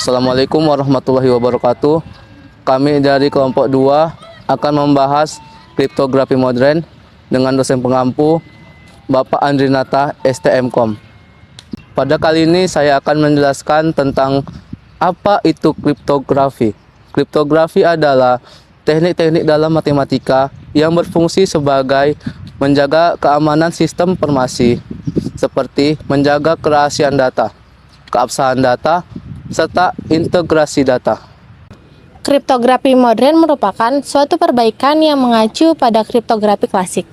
Assalamualaikum warahmatullahi wabarakatuh. Kami dari kelompok 2 akan membahas kriptografi modern dengan dosen pengampu Bapak Andrinata STMkom. Pada kali ini saya akan menjelaskan tentang apa itu kriptografi. Kriptografi adalah teknik-teknik dalam matematika yang berfungsi sebagai menjaga keamanan sistem informasi, seperti menjaga kerahasiaan data, keabsahan data, serta integrasi data. Kriptografi modern merupakan suatu perbaikan yang mengacu pada kriptografi klasik.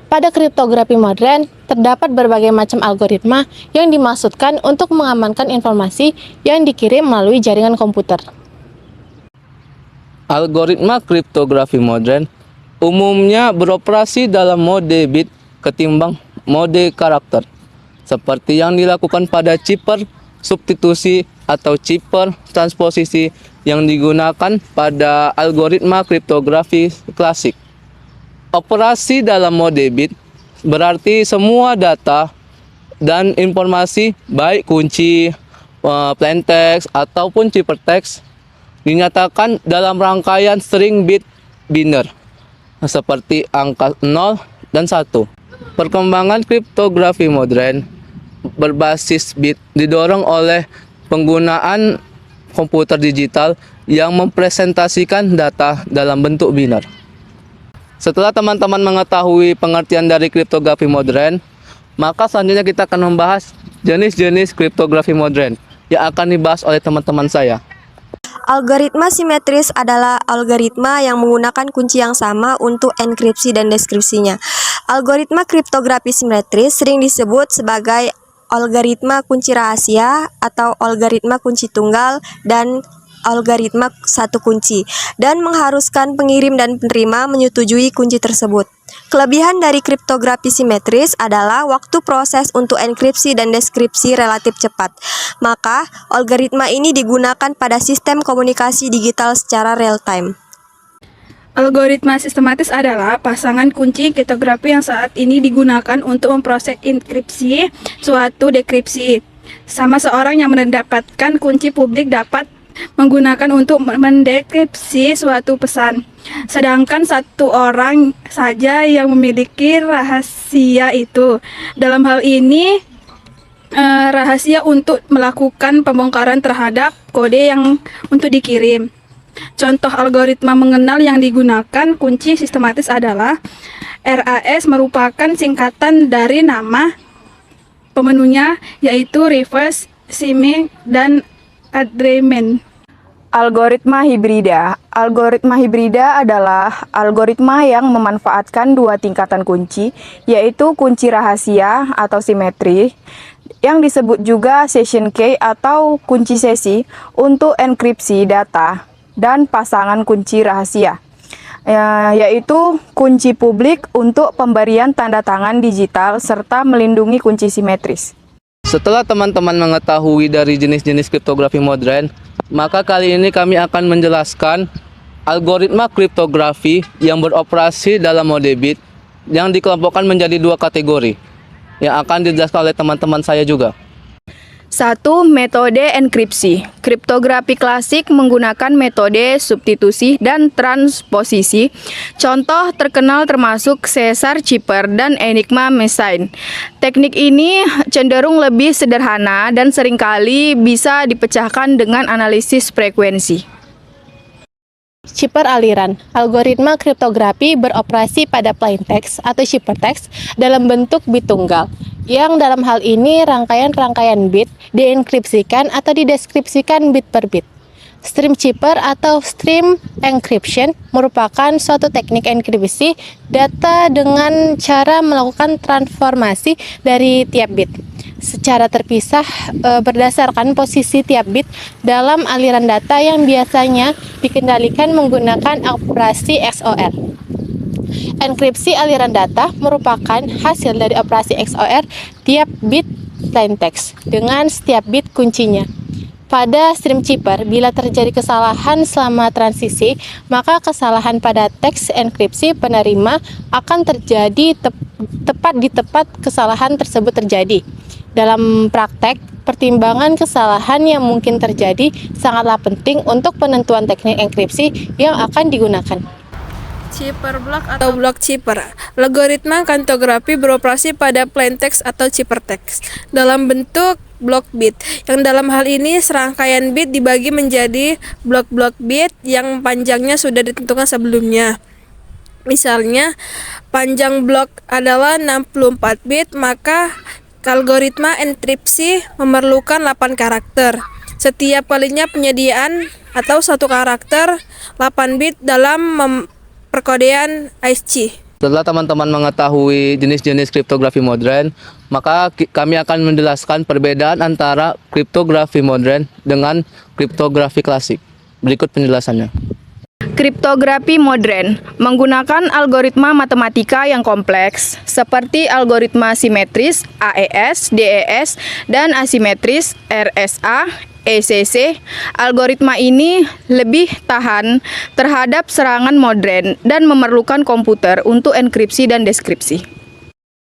Pada kriptografi modern, terdapat berbagai macam algoritma yang dimaksudkan untuk mengamankan informasi yang dikirim melalui jaringan komputer. Algoritma kriptografi modern umumnya beroperasi dalam mode bit ketimbang mode karakter, seperti yang dilakukan pada cipher substitusi atau cipher transposisi yang digunakan pada algoritma kriptografi klasik. Operasi dalam mode bit berarti semua data dan informasi, baik kunci, plaintext ataupun ciphertext, dinyatakan dalam rangkaian string bit biner seperti angka 0 dan 1. Perkembangan kriptografi modern berbasis bit didorong oleh penggunaan komputer digital yang mempresentasikan data dalam bentuk biner. Setelah teman-teman mengetahui pengertian dari kriptografi modern, maka selanjutnya kita akan membahas jenis-jenis kriptografi modern yang akan dibahas oleh teman-teman saya. Algoritma simetris adalah algoritma yang menggunakan kunci yang sama untuk enkripsi dan deskripsinya. Algoritma kriptografi simetris sering disebut sebagai algoritma kunci rahasia atau algoritma kunci tunggal dan algoritma satu kunci, dan mengharuskan pengirim dan penerima menyetujui kunci tersebut. Kelebihan dari kriptografi simetris adalah waktu proses untuk enkripsi dan deskripsi relatif cepat. Maka, algoritma ini digunakan pada sistem komunikasi digital secara real-time. Algoritma sistematis adalah pasangan kunci kriptografi yang saat ini digunakan untuk memproses enkripsi suatu dekripsi. Sama seorang yang mendapatkan kunci publik dapat menggunakan untuk mendekripsi suatu pesan. Sedangkan satu orang saja yang memiliki rahasia itu. Dalam hal ini, rahasia untuk melakukan pembongkaran terhadap kode yang untuk dikirim. Contoh algoritma mengenal yang digunakan kunci sistematis adalah RAS, merupakan singkatan dari nama pemenuhnya, yaitu reverse shimmy dan agreement. Algoritma hibrida. Algoritma hibrida adalah algoritma yang memanfaatkan dua tingkatan kunci, yaitu kunci rahasia atau simetri, yang disebut juga session key atau kunci sesi untuk enkripsi data, dan pasangan kunci rahasia, yaitu kunci publik untuk pemberian tanda tangan digital serta melindungi kunci simetris. Setelah teman-teman mengetahui dari jenis-jenis kriptografi modern, maka kali ini kami akan menjelaskan algoritma kriptografi yang beroperasi dalam mode bit yang dikelompokkan menjadi dua kategori yang akan dijelaskan oleh teman-teman saya juga. 1. Metode enkripsi. Kriptografi klasik menggunakan metode substitusi dan transposisi. Contoh terkenal termasuk Caesar Cipher dan Enigma Machine. Teknik ini cenderung lebih sederhana dan seringkali bisa dipecahkan dengan analisis frekuensi. Cipher aliran. Algoritma kriptografi beroperasi pada plaintext atau ciphertext dalam bentuk bit tunggal, yang dalam hal ini rangkaian-rangkaian bit dienkripsikan atau dideskripsikan bit per bit. Stream cipher atau stream encryption merupakan suatu teknik enkripsi data dengan cara melakukan transformasi dari tiap bit secara terpisah berdasarkan posisi tiap bit dalam aliran data yang biasanya dikendalikan menggunakan operasi XOR. Enkripsi aliran data merupakan hasil dari operasi XOR tiap bit plaintext dengan setiap bit kuncinya. Pada stream cipher, bila terjadi kesalahan selama transisi, maka kesalahan pada teks enkripsi penerima akan terjadi tepat di tempat kesalahan tersebut terjadi. Dalam praktek, pertimbangan kesalahan yang mungkin terjadi sangatlah penting untuk penentuan teknik enkripsi yang akan digunakan. Cipher block atau block cipher. Algoritma kriptografi beroperasi pada plain text atau ciphertext dalam bentuk blok bit. Yang dalam hal ini serangkaian bit dibagi menjadi blok-blok bit yang panjangnya sudah ditentukan sebelumnya. Misalnya, panjang blok adalah 64 bit, maka algoritma enkripsi memerlukan 8 karakter. Setiap kalinya penyediaan atau satu karakter 8 bit dalam perkodean ISC. Setelah teman-teman mengetahui jenis-jenis kriptografi modern, maka kami akan menjelaskan perbedaan antara kriptografi modern dengan kriptografi klasik. Berikut penjelasannya. Kriptografi modern menggunakan algoritma matematika yang kompleks seperti algoritma simetris AES, DES, dan asimetris RSA, ECC. Algoritma ini lebih tahan terhadap serangan modern dan memerlukan komputer untuk enkripsi dan deskripsi.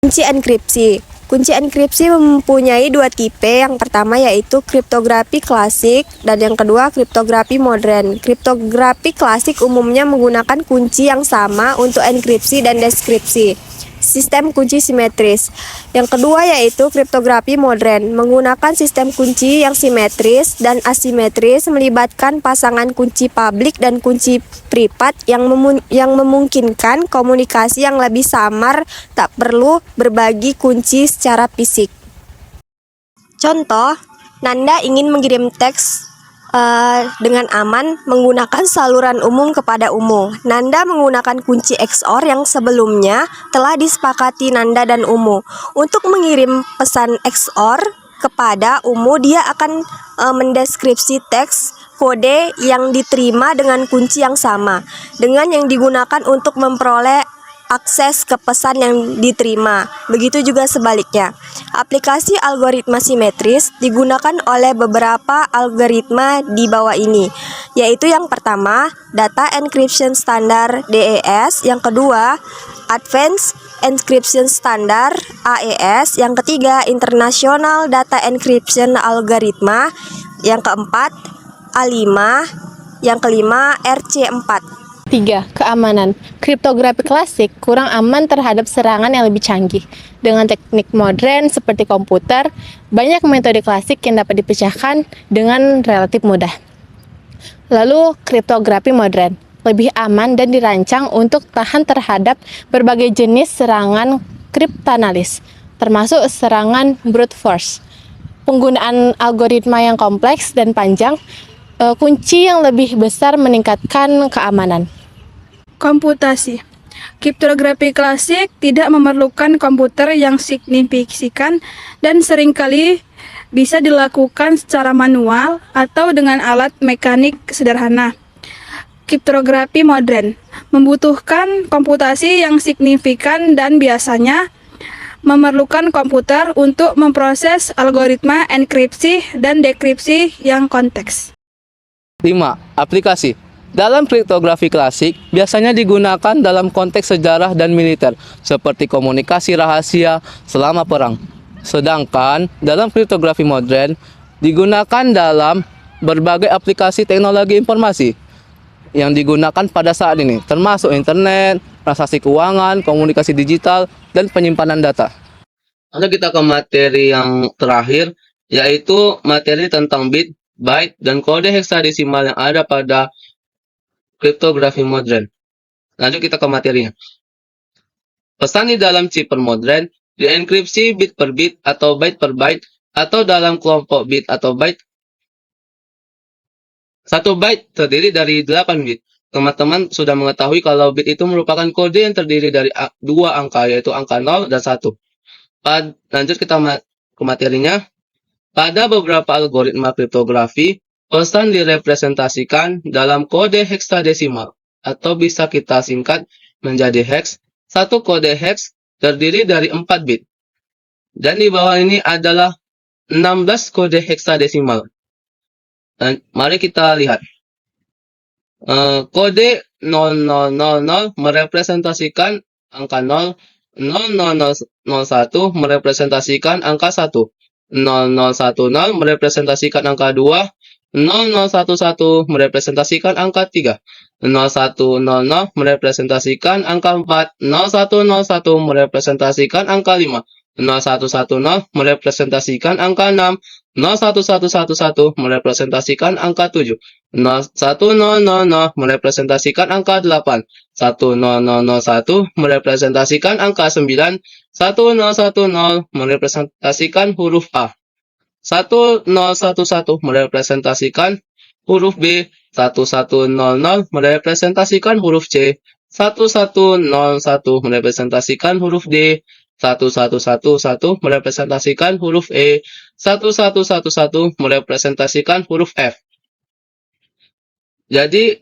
Kunci enkripsi. Kunci enkripsi mempunyai dua tipe. Yang pertama yaitu kriptografi klasik dan yang kedua kriptografi modern. Kriptografi klasik umumnya menggunakan kunci yang sama untuk enkripsi dan deskripsi. Sistem kunci simetris. Yang kedua yaitu kriptografi modern, menggunakan sistem kunci yang simetris dan asimetris, melibatkan pasangan kunci publik dan kunci privat yang memungkinkan komunikasi yang lebih samar, tak perlu berbagi kunci secara fisik. Contoh, Nanda ingin mengirim teks dengan aman menggunakan saluran umum kepada Umu. Nanda menggunakan kunci XOR yang sebelumnya telah disepakati Nanda dan Umu. Untuk mengirim pesan XOR kepada Umu, dia akan mendeskripsi teks kode yang diterima dengan kunci yang sama dengan yang digunakan untuk memperoleh akses ke pesan yang diterima. Begitu juga sebaliknya. Aplikasi algoritma simetris digunakan oleh beberapa algoritma di bawah ini, yaitu yang pertama, Data Encryption Standard DES, yang kedua, Advanced Encryption Standard AES, yang ketiga, International Data Encryption Algoritma, yang keempat, A5, yang kelima, RC4. 3. Keamanan. Kriptografi klasik kurang aman terhadap serangan yang lebih canggih. Dengan teknik modern seperti komputer, banyak metode klasik yang dapat dipecahkan dengan relatif mudah. Lalu, kriptografi modern lebih aman dan dirancang untuk tahan terhadap berbagai jenis serangan kriptanalis, termasuk serangan brute force. Penggunaan algoritma yang kompleks dan panjang, kunci yang lebih besar meningkatkan keamanan. Komputasi. Kriptografi klasik tidak memerlukan komputer yang signifikan dan seringkali bisa dilakukan secara manual atau dengan alat mekanik sederhana. Kriptografi modern membutuhkan komputasi yang signifikan dan biasanya memerlukan komputer untuk memproses algoritma enkripsi dan dekripsi yang konteks. 5. Aplikasi. Dalam kriptografi klasik, biasanya digunakan dalam konteks sejarah dan militer, seperti komunikasi rahasia selama perang. Sedangkan dalam kriptografi modern, digunakan dalam berbagai aplikasi teknologi informasi yang digunakan pada saat ini, termasuk internet, transaksi keuangan, komunikasi digital, dan penyimpanan data. Lalu kita ke materi yang terakhir, yaitu materi tentang bit, byte, dan kode heksadesimal yang ada pada kriptografi modern. Lanjut kita ke materinya. Pesan di dalam cipher modern dienkripsi bit per bit atau byte per byte atau dalam kelompok bit atau byte. 1 byte terdiri dari 8 bit. Teman-teman sudah mengetahui kalau bit itu merupakan kode yang terdiri dari 2 angka, yaitu angka 0 dan 1. Lanjut kita ke materinya. Pada beberapa algoritma kriptografi, pesan direpresentasikan dalam kode heksadesimal atau bisa kita singkat menjadi hex. Satu kode hex terdiri dari 4 bit. Dan di bawah ini adalah 16 kode heksadesimal. Dan mari kita lihat. Kode 0000 merepresentasikan angka 0, 00001 merepresentasikan angka 1. 0010 merepresentasikan angka 2, 0011 merepresentasikan angka 3, 0100 merepresentasikan angka 4, 0101 merepresentasikan angka 5, 0110 merepresentasikan angka 6, 01111 merepresentasikan angka 7, 1000 merepresentasikan angka 8, 1001 merepresentasikan angka 9, 1010 merepresentasikan huruf A, 1011 merepresentasikan huruf B, 1100 merepresentasikan huruf C, 1101 merepresentasikan huruf D, 1111 merepresentasikan huruf E, 1111 merepresentasikan huruf F. Jadi,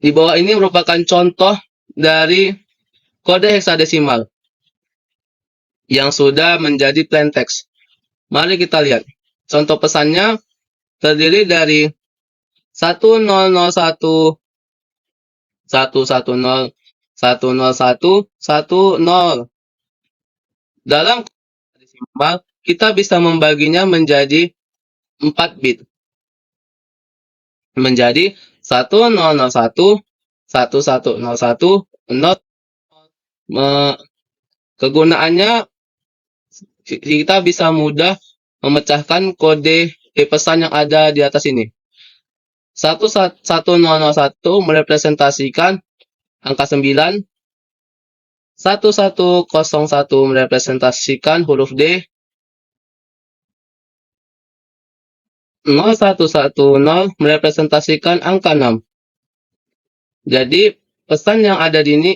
di bawah ini merupakan contoh dari kode heksadesimal yang sudah menjadi plain text. Mari kita lihat. Contoh pesannya terdiri dari 1001, 110, 101, 10. Dalam heksadesimal, kita bisa membaginya menjadi 4 bit. Menjadi 1001, 1101, 0. Kegunaannya, kita bisa mudah memecahkan kode pesan yang ada di atas ini. 1101 merepresentasikan angka 9, 1101 merepresentasikan huruf D, 0110 merepresentasikan angka 6. Jadi, pesan yang ada di ini,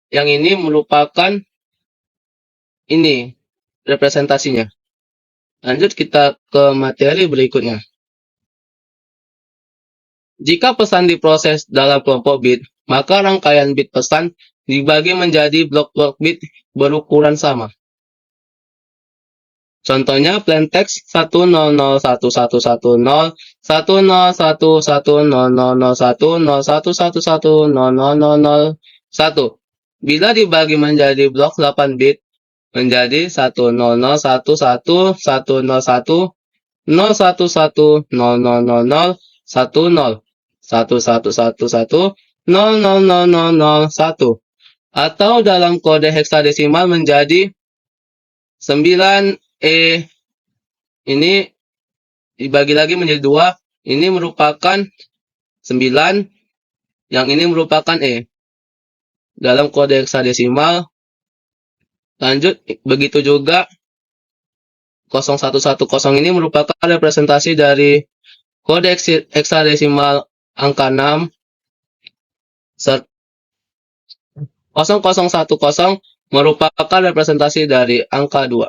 yang ini merupakan ini representasinya. Lanjut kita ke materi berikutnya. Jika pesan diproses dalam kelompok bit, maka rangkaian bit pesan dibagi menjadi blok-blok bit berukuran sama. Contohnya plain text 1001110, 10110010111000001. Bila dibagi menjadi blok 8 bit, menjadi 10011 101 011 0000 10 1111 000001, atau dalam kode heksadesimal menjadi 9E. Ini dibagi lagi menjadi 2. Ini merupakan 9, yang ini merupakan E. Dalam kode heksadesimal, lanjut, begitu juga 0110 ini merupakan representasi dari kode heksadesimal angka 6. 0010 merupakan representasi dari angka 2.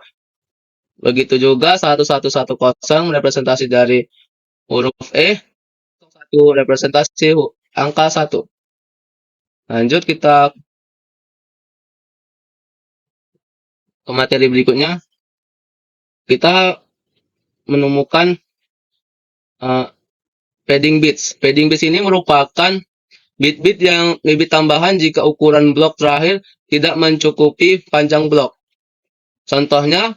Begitu juga 1110 representasi dari huruf E, 1 representasi angka 1. Lanjut kita ke materi berikutnya. Kita menemukan padding bits. Padding bits ini merupakan bit-bit yang bit tambahan jika ukuran blok terakhir tidak mencukupi panjang blok. Contohnya,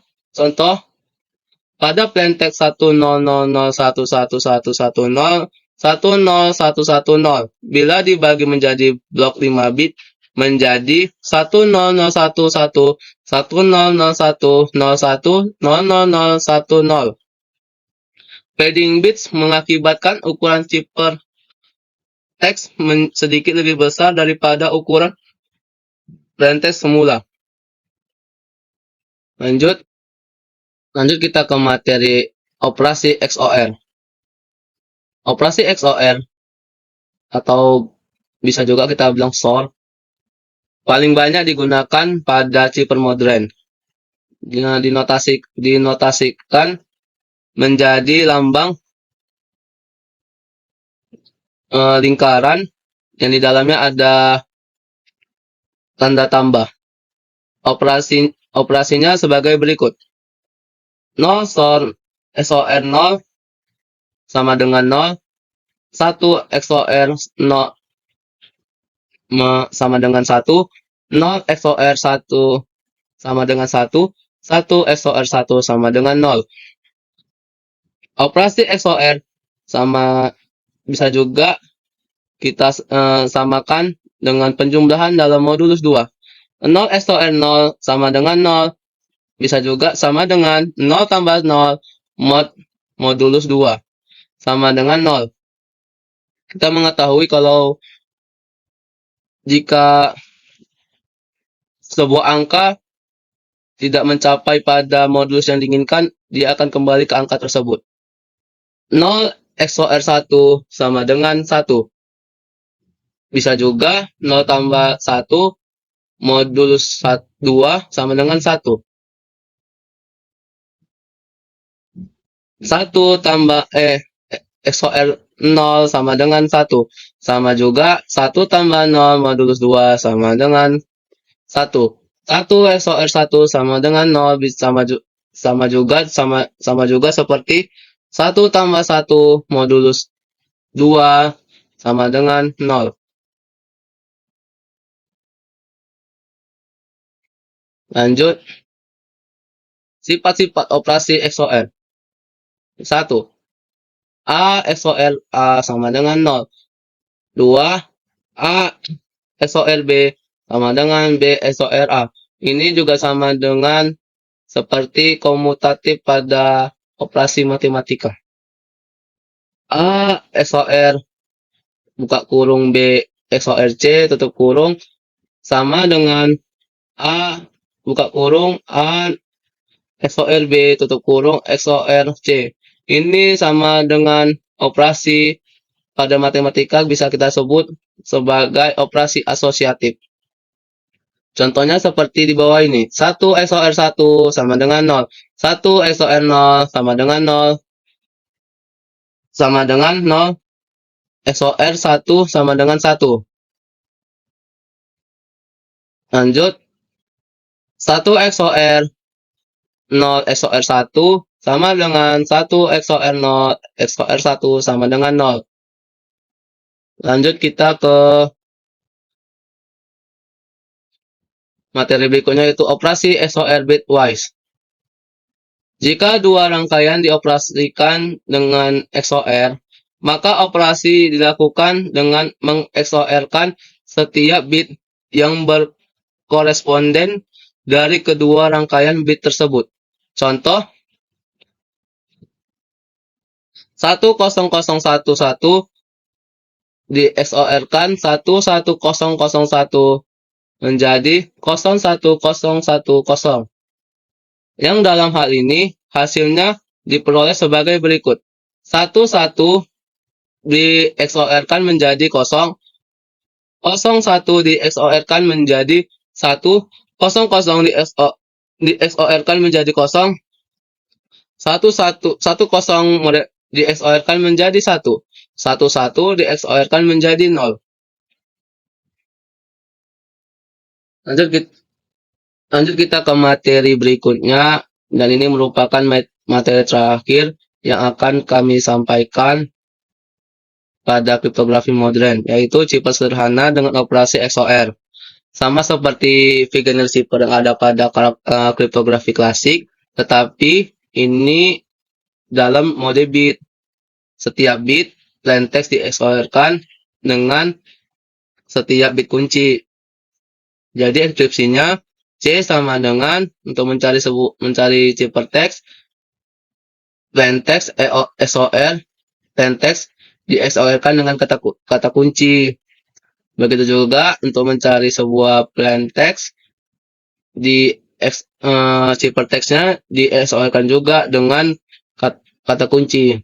pada plain text 100011110 10110 bila dibagi menjadi blok 5 bit menjadi 10011 1001 01 00010. Padding bits mengakibatkan ukuran cipher teks sedikit lebih besar daripada ukuran plain text semula. Lanjut kita ke materi operasi XOR. Operasi XOR atau bisa juga kita bilang XOR paling banyak digunakan pada cipher modern. Dinotasikan menjadi lambang lingkaran yang di dalamnya ada tanda tambah. Operasinya sebagai berikut. 0 XOR 0 sama dengan 0. 1 XOR 0 sama dengan 1. 0 XOR 1 sama dengan 1. 1 XOR 1 sama dengan 0. Operasi XOR sama bisa juga kita samakan dengan penjumlahan dalam modulus 2. 0 XOR 0 sama dengan 0. Bisa juga sama dengan 0 tambah 0 modulus 2 sama dengan 0. Kita mengetahui kalau jika sebuah angka tidak mencapai pada modulus yang diinginkan, dia akan kembali ke angka tersebut. 0 XOR 1 sama dengan 1. Bisa juga 0 tambah 1 modulus 2 sama dengan 1. 1 tambah XOR 0 sama dengan 1. Sama juga 1 tambah 0 modulus 2 sama dengan 1. 1 XOR 1 sama dengan 0 sama juga seperti 1 tambah 1 modulus 2 sama dengan 0. Lanjut, sifat-sifat operasi XOR. 1. A XOR A sama dengan 0. 2. A XOR B sama dengan B XOR A. Ini juga sama dengan seperti komutatif pada operasi matematika. A XOR buka kurung B XOR C tutup kurung sama dengan A buka kurung A XOR B tutup kurung XOR C. Ini sama dengan operasi pada matematika bisa kita sebut sebagai operasi asosiatif. Contohnya seperti di bawah ini. 1 XOR 1 sama dengan 0. 1 XOR 0 sama dengan 0. Sama dengan 0. XOR 1 sama dengan 1. Lanjut. 1 XOR 0 XOR 1 sama dengan 1 XOR 0 XOR 1 sama dengan 0. Lanjut kita ke materi berikutnya, yaitu operasi XOR bitwise. Jika dua rangkaian dioperasikan dengan XOR, maka operasi dilakukan dengan meng-XOR-kan setiap bit yang berkoresponden dari kedua rangkaian bit tersebut. Contoh, 10011 di-XOR-kan 11001 menjadi 01010. Yang dalam hal ini hasilnya diperoleh sebagai berikut. 11 di-XOR-kan menjadi 0, 01 di-XOR-kan menjadi 1, 00 di-XOR-kan menjadi 0, 10 di-XOR-kan menjadi 1, 11 di-XOR-kan menjadi 0. Lanjut kita ke materi berikutnya, dan ini merupakan materi terakhir yang akan kami sampaikan pada kriptografi modern, yaitu cipta sederhana dengan operasi XOR. Sama seperti Wegener cipher yang ada pada kriptografi klasik, tetapi ini dalam mode bit. Setiap bit plaintext di-XOR-kan dengan setiap bit kunci. Jadi enkripsinya C sama dengan, untuk mencari ciphertext, plaintext XOR plaintext di-XOR-kan dengan kata kunci. Begitu juga untuk mencari sebuah plaintext di ciphertext-nya di-XOR-kan juga dengan kata kunci.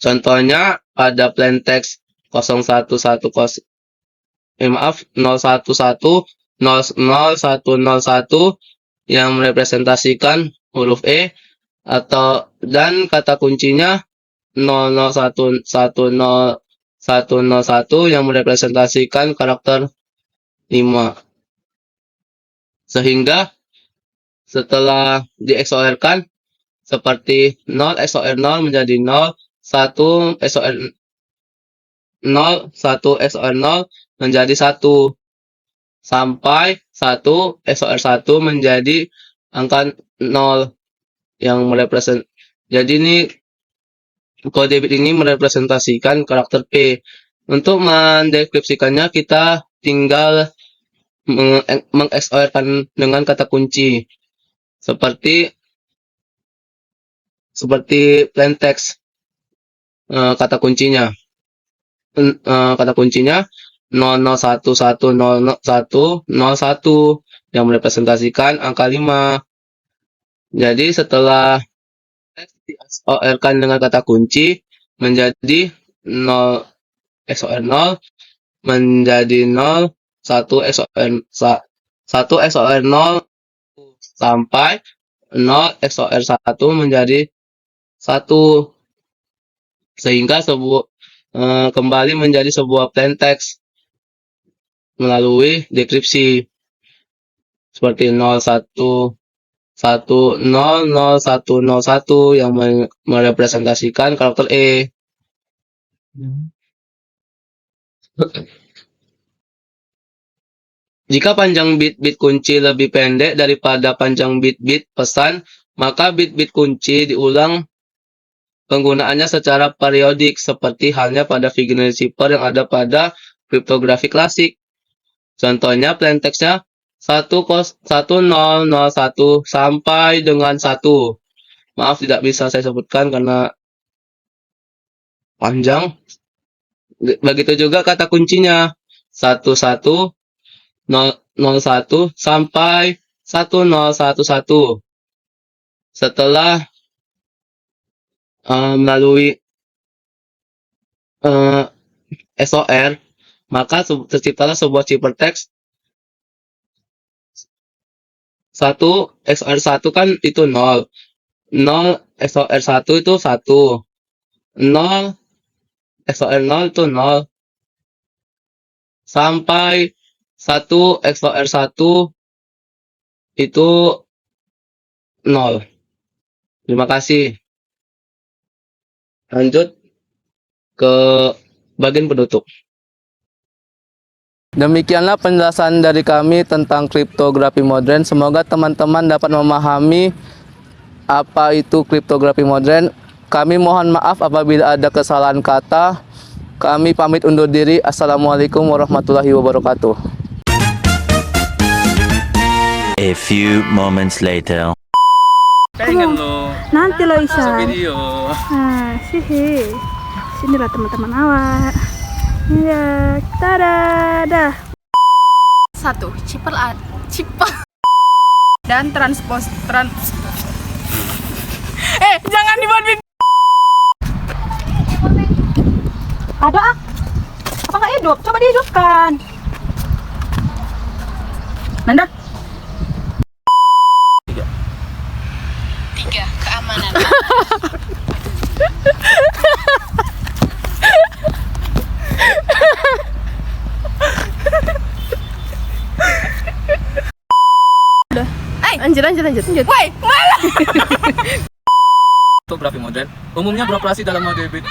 Contohnya pada plaintext 0111 yang merepresentasikan huruf E dan kata kuncinya 00110101 yang merepresentasikan karakter 5. Sehingga setelah di-XOR-kan seperti 0 XOR 0 menjadi 0, 1 XOR 0, 1 XOR 0 menjadi 1, sampai 1 XOR 1 menjadi angka 0 yang Jadi ini kode bit ini merepresentasikan karakter P. Untuk mendeskripsikannya kita tinggal meng-XOR-kan dengan kata kunci seperti plain text. Kata kuncinya 0011000101 yang merepresentasikan angka 5. Jadi setelah teks di-XOR-kan dengan kata kunci menjadi 0 XOR 0 menjadi 0, 1 XOR 0 sampai 0 XOR 1 menjadi 1, sehingga kembali menjadi sebuah plain text melalui dekripsi seperti 01100101 yang merepresentasikan karakter E. Jika panjang bit-bit kunci lebih pendek daripada panjang bit-bit pesan, maka bit-bit kunci diulang penggunaannya secara periodik seperti halnya pada Vigenère cipher yang ada pada kriptografi klasik. Contohnya plain text-nya 1001 sampai dengan 1. Maaf tidak bisa saya sebutkan karena panjang. Begitu juga kata kuncinya 1101 sampai 1011. Setelah melalui XOR, maka terciptalah sebuah ciphertext 1 XOR 1 kan itu 0. 0 XOR 1 itu 1. 0 XOR 0 itu 0. Sampai 1 XOR 1 itu 0. Terima kasih. Lanjut ke bagian penutup. Demikianlah penjelasan dari kami tentang kriptografi modern. Semoga teman-teman dapat memahami apa itu kriptografi modern. Kami mohon maaf apabila ada kesalahan kata. Kami pamit undur diri. Assalamualaikum warahmatullahi wabarakatuh. A few moments later. Pengen lo Nanti lo masuk Isa. video. Nah, sinilah teman-teman awak. Ya, tada. 1. Chipper Dan jangan dibuat video. Ada ah? Apa nggak hidup? Coba dihidupkan. Nanda? 3. Keamanan. Lanjut. Woi, malah. Kriptografi modern umumnya beroperasi dalam mode bit.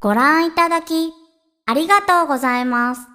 ご覧いただきありがとうございます。